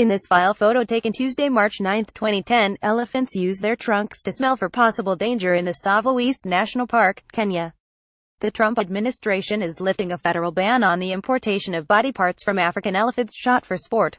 In this file photo taken Tuesday, March 9, 2010, elephants use their trunks to smell for possible danger in the Tsavo East National Park, Kenya. The Trump administration is lifting a federal ban on the importation of body parts from African elephants shot for sport.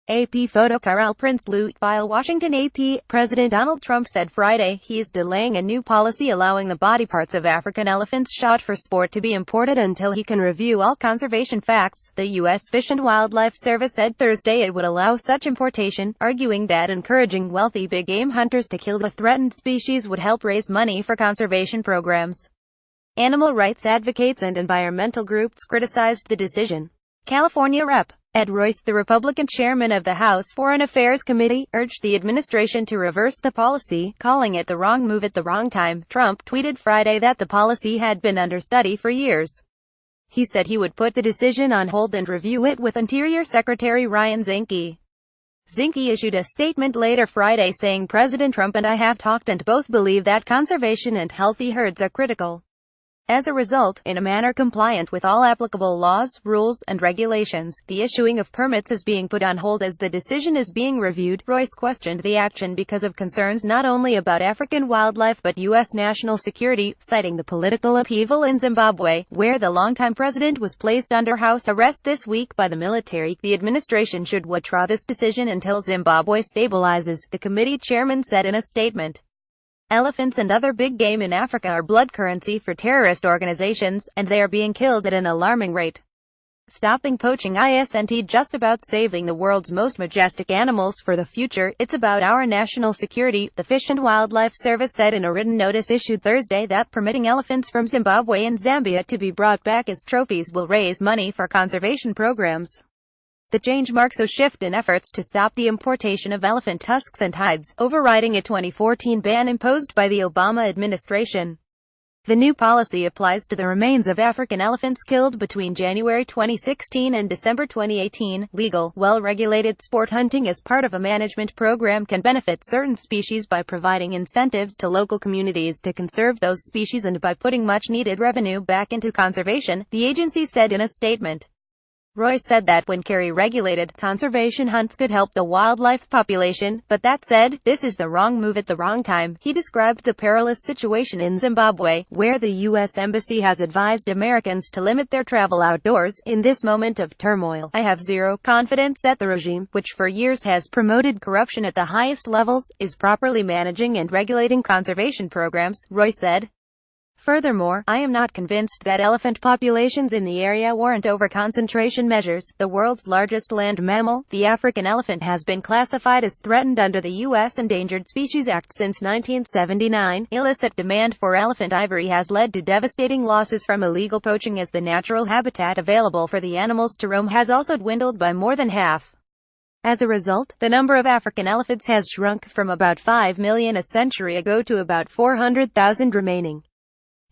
AP PhotoKarel Prinsloo, FileWASHINGTON AP. President Donald Trump said Friday he is delaying a new policy allowing the body parts of African elephants shot for sport to be imported until he can review all conservation facts. The U.S. Fish and Wildlife Service said Thursday it would allow such importation, arguing that encouraging wealthy big game hunters to kill the threatened species would help raise money for conservation programs. Animal rights advocates and environmental groups criticized the decision. California Rep. Ed Royce, the Republican chairman of the House Foreign Affairs Committee, urged the administration to reverse the policy, calling it the wrong move at the wrong time. Trump tweeted Friday that the policy had been under study for years. He said he would put the decision on hold and review it with Interior Secretary Ryan Zinke. Zinke issued a statement later Friday saying President Trump and I have talked and both believe that conservation and healthy herds are critical. As a result, in a manner compliant with all applicable laws, rules, and regulations, the issuing of permits is being put on hold as the decision is being reviewed. Royce questioned the action because of concerns not only about African wildlife but U.S. national security, citing the political upheaval in Zimbabwe, where the longtime president was placed under house arrest this week by the military. The administration should withdraw this decision until Zimbabwe stabilizes, the committee chairman said in a statement. Elephants and other big game in Africa are blood currency for terrorist organizations, and they are being killed at an alarming rate. Stopping poaching isn't just about saving the world's most majestic animals for the future, it's about our national security, the Fish and Wildlife Service said in a written notice issued Thursday that permitting elephants from Zimbabwe and Zambia to be brought back as trophies will raise money for conservation programs. The change marks a shift in efforts to stop the importation of elephant tusks and hides, overriding a 2014 ban imposed by the Obama administration. The new policy applies to the remains of African elephants killed between January 2016 and December 2018. Legal, well-regulated sport hunting as part of a management program can benefit certain species by providing incentives to local communities to conserve those species and by putting much-needed revenue back into conservation, the agency said in a statement. Royce said that when regulated, conservation hunts could help the wildlife population, but that said, this is the wrong move at the wrong time. He described the perilous situation in Zimbabwe, where the U.S. Embassy has advised Americans to limit their travel outdoors. In this moment of turmoil, I have zero confidence that the regime, which for years has promoted corruption at the highest levels, is properly managing and regulating conservation programs, Royce said. Furthermore, I am not convinced that elephant populations in the area warrant overconcentration measures. The world's largest land mammal, the African elephant, has been classified as threatened under the U.S. Endangered Species Act since 1979. Illicit demand for elephant ivory has led to devastating losses from illegal poaching as the natural habitat available for the animals to roam has also dwindled by more than half. As a result, the number of African elephants has shrunk from about 5 million a century ago to about 400,000 remaining.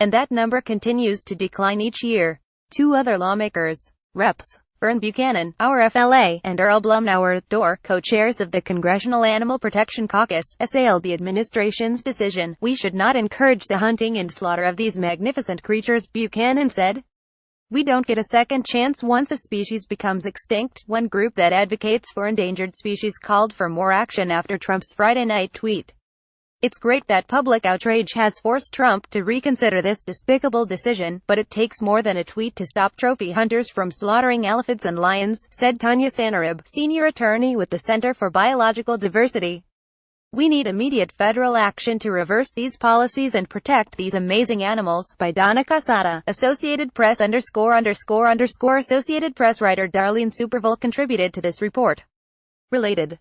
And that number continues to decline each year. Two other lawmakers, Reps. Fern Buchanan, our FLA, and Earl Blumauer, DOR, co-chairs of the Congressional Animal Protection Caucus, assailed the administration's decision. We should not encourage the hunting and slaughter of these magnificent creatures, Buchanan said. We don't get a second chance once a species becomes extinct. One group that advocates for endangered species called for more action after Trump's Friday night tweet. It's great that public outrage has forced Trump to reconsider this despicable decision, but it takes more than a tweet to stop trophy hunters from slaughtering elephants and lions, said Tanya Sanarib, senior attorney with the Center for Biological Diversity. We need immediate federal action to reverse these policies and protect these amazing animals. By Donna Casada, Associated Press ___. Associated Press writer Darlene Superville contributed to this report. Related.